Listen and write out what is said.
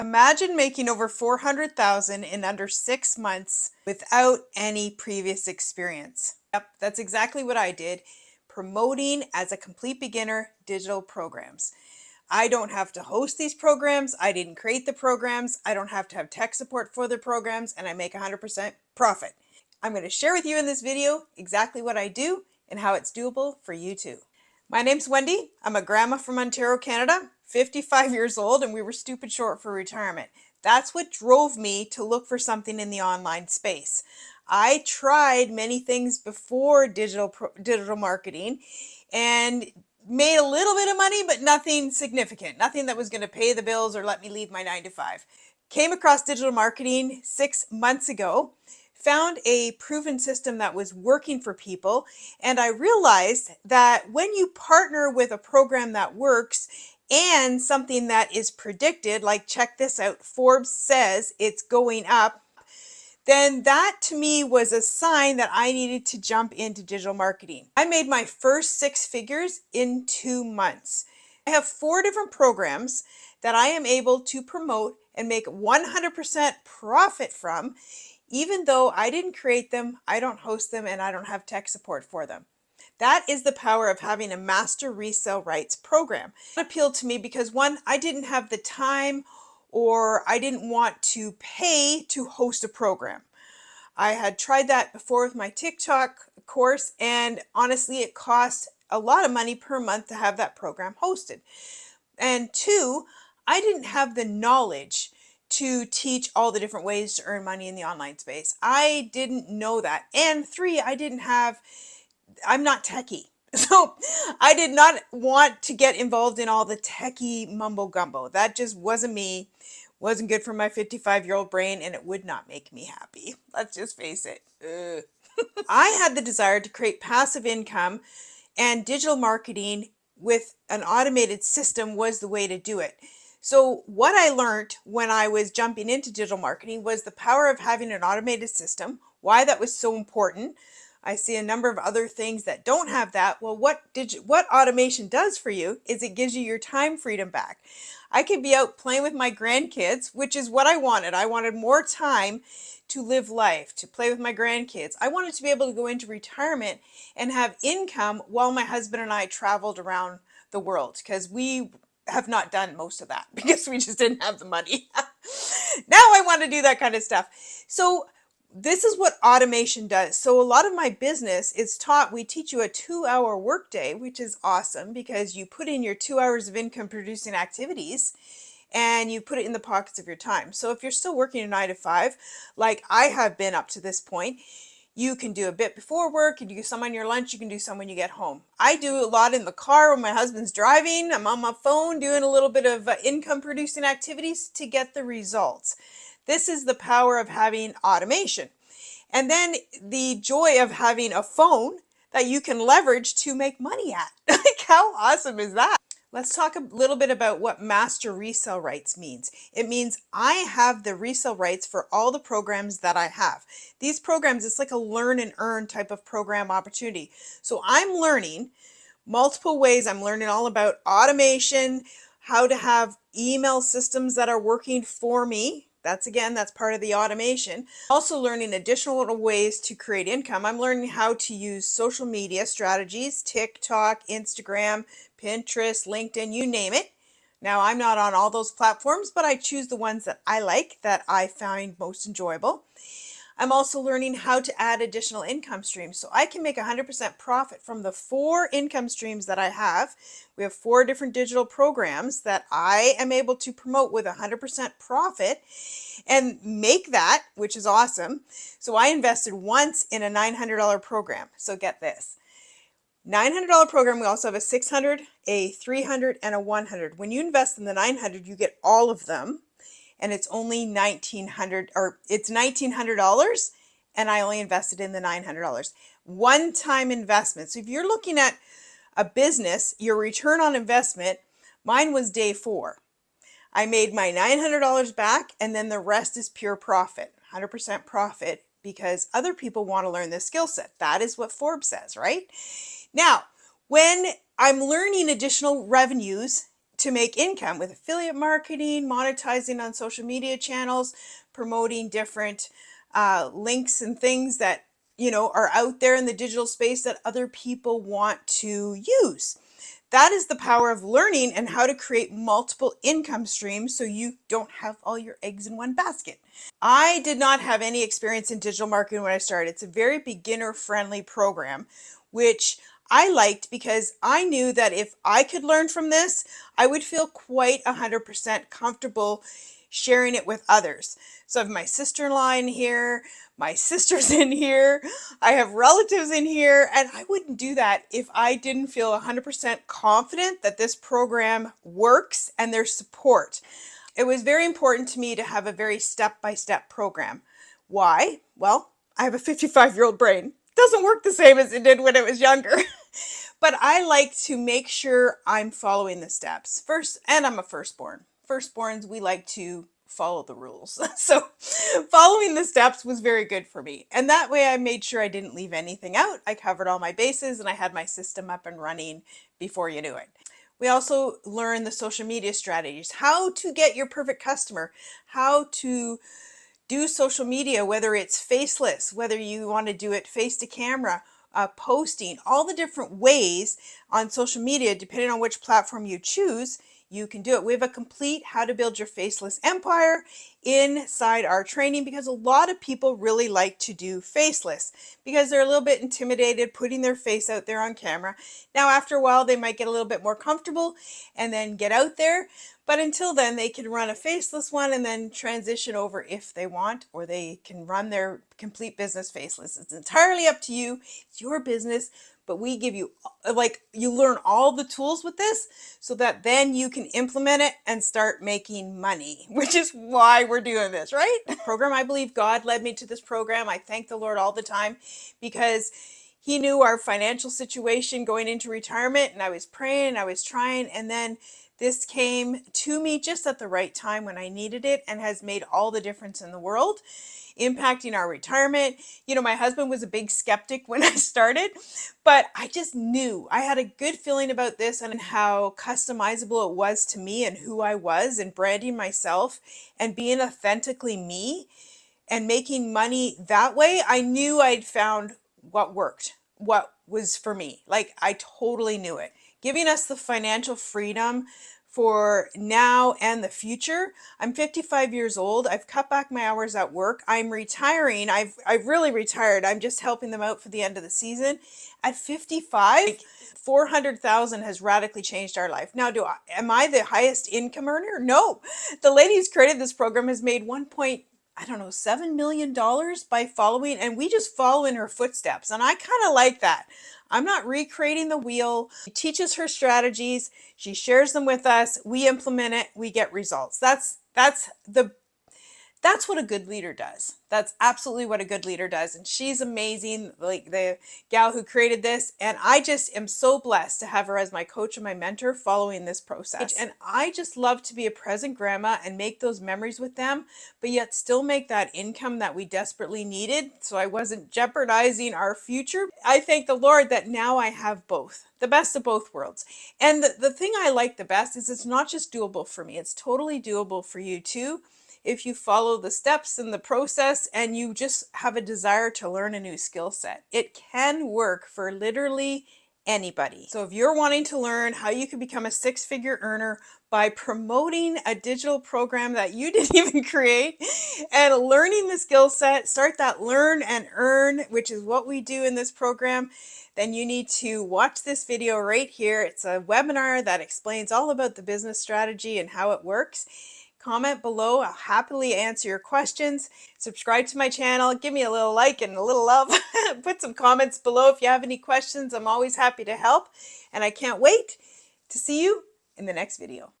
Imagine making over 400,000 in under 6 months without any previous experience. Yep, that's exactly what I did, promoting as a complete beginner digital programs. I don't have to host these programs. I didn't create the programs. I don't have to have tech support for the programs, and I make 100% profit. I'm going to share with you in this video exactly what I do and how it's doable for you too. My name's Wendy. I'm a grandma from Ontario, Canada, 55 years old, and we were stupid short for retirement. That's what drove me to look for something in the online space. I tried many things before digital marketing and made a little bit of money, but nothing significant, nothing that was going to pay the bills or let me leave my 9 to 5. Came across digital marketing 6 months ago, found a proven system that was working for people, and I realized that when you partner with a program that works and something that is predicted, like check this out, Forbes says it's going up, then that to me was a sign that I needed to jump into digital marketing. I made my first 6 figures in 2 months. I have 4 different programs that I am able to promote and make 100% profit from, even though I didn't create them, I don't host them, and I don't have tech support for them. That is the power of having a Master Resale Rights program. It appealed to me because, one, I didn't have the time or I didn't want to pay to host a program. I had tried that before with my TikTok course, and honestly, it cost a lot of money per month to have that program hosted. And 2, I didn't have the knowledge to teach all the different ways to earn money in the online space. I didn't know that. And 3, I'm not techie. So I did not want to get involved in all the techie mumbo gumbo. That just wasn't me, wasn't good for my 55-year-old brain, and it would not make me happy. Let's just face it. I had the desire to create passive income, and digital marketing with an automated system was the way to do it. So what I learned when I was jumping into digital marketing was the power of having an automated system, why that was so important. I see a number of other things that don't have that. Well, what automation does for you is it gives you your time freedom back. I could be out playing with my grandkids, which is what I wanted. I wanted more time to live life, to play with my grandkids. I wanted to be able to go into retirement and have income while my husband and I traveled around the world, because we have not done most of that because we just didn't have the money. Now I want to do that kind of stuff. So this is what automation does. So a lot of my business is we teach you a 2-hour workday, which is awesome because you put in your 2 hours of income producing activities and you put it in the pockets of your time. So if you're still working a 9 to 5, like I have been up to this point, you can do a bit before work, you can do some on your lunch, you can do some when you get home. I do a lot in the car when my husband's driving. I'm on my phone doing a little bit of income producing activities to get the results. This is the power of having automation. And then the joy of having a phone that you can leverage to make money at. Like, how awesome is that? Let's talk a little bit about what Master Resale Rights means. It means I have the resale rights for all the programs that I have. These programs, it's like a learn and earn type of program opportunity. So I'm learning multiple ways. I'm learning all about automation, how to have email systems that are working for me. That's part of the automation. Also learning additional ways to create income. I'm learning how to use social media strategies, TikTok, Instagram, Pinterest, LinkedIn, you name it. Now, I'm not on all those platforms, but I choose the ones that I like, that I find most enjoyable. I'm also learning how to add additional income streams so I can make 100% profit from the 4 income streams that I have. We have 4 different digital programs that I am able to promote with 100% profit and make that, which is awesome. So I invested once in a $900 program. So get this. $900 program. We also have a $600, a $300, and a $100. When you invest in the $900, you get all of them. And it's only $1,900, and I only invested in the $900. One-time investment. So if you're looking at a business, your return on investment, mine was day 4. I made my $900 back, and then the rest is pure profit, 100% profit, because other people want to learn this skill set. That is what Forbes says, right? Now, when I'm learning additional revenues to make income with affiliate marketing, monetizing on social media channels, promoting different links and things that are out there in the digital space that other people want to use. That is the power of learning and how to create multiple income streams so you don't have all your eggs in one basket. I did not have any experience in digital marketing when I started. It's a very beginner-friendly program, which I liked because I knew that if I could learn from this, I would feel quite 100% comfortable sharing it with others. So I have my sister-in-law in here, my sister's in here, I have relatives in here, and I wouldn't do that if I didn't feel 100% confident that this program works and there's support. It was very important to me to have a very step-by-step program. Why? Well, I have a 55-year-old brain. It doesn't work the same as it did when I was younger. But I like to make sure I'm following the steps. First, and I'm a firstborn. Firstborns, we like to follow the rules. So following the steps was very good for me. And that way I made sure I didn't leave anything out. I covered all my bases and I had my system up and running before you knew it. We also learn the social media strategies, how to get your perfect customer, how to do social media, whether it's faceless, whether you want to do it face to camera, posting, all the different ways on social media, depending on which platform you choose, you can do it. We have a complete how to build your faceless empire inside our training because a lot of people really like to do faceless because they're a little bit intimidated putting their face out there on camera. Now, after a while, they might get a little bit more comfortable and then get out there. But until then, they can run a faceless one and then transition over if they want, or they can run their complete business faceless. It's entirely up to you. It's your business. But we give you, you learn all the tools with this so that then you can implement it and start making money, which is why we're doing this, right? Program, I believe God led me to this program. I thank the Lord all the time because He knew our financial situation going into retirement, and I was praying and I was trying, and then this came to me just at the right time when I needed it and has made all the difference in the world, impacting our retirement. My husband was a big skeptic when I started, but I just knew I had a good feeling about this and how customizable it was to me and who I was and branding myself and being authentically me and making money that way. I knew I'd found what worked, what was for me. I totally knew it. Giving us the financial freedom for now and the future. I'm 55 years old. I've cut back my hours at work. I'm retiring. I've really retired. I'm just helping them out for the end of the season. At 55, 400,000 has radically changed our life. Now, am I the highest income earner? No. The lady who's created this program has made $7 million by following, and we just follow in her footsteps. And I kind of like that. I'm not recreating the wheel. She teaches her strategies. She shares them with us. We implement it. We get results. That's what a good leader does. That's absolutely what a good leader does. And she's amazing, like the gal who created this. And I just am so blessed to have her as my coach and my mentor following this process. And I just love to be a present grandma and make those memories with them, but yet still make that income that we desperately needed. So I wasn't jeopardizing our future. I thank the Lord that now I have both, the best of both worlds. And the thing I like the best is it's not just doable for me. It's totally doable for you too. If you follow the steps in the process and you just have a desire to learn a new skill set, it can work for literally anybody. So if you're wanting to learn how you can become a six-figure earner by promoting a digital program that you didn't even create and learning the skill set, start that learn and earn, which is what we do in this program, then you need to watch this video right here. It's a webinar that explains all about the business strategy and how it works. Comment below. I'll happily answer your questions. Subscribe to my channel. Give me a little like and a little love. Put some comments below if you have any questions. I'm always happy to help. And I can't wait to see you in the next video.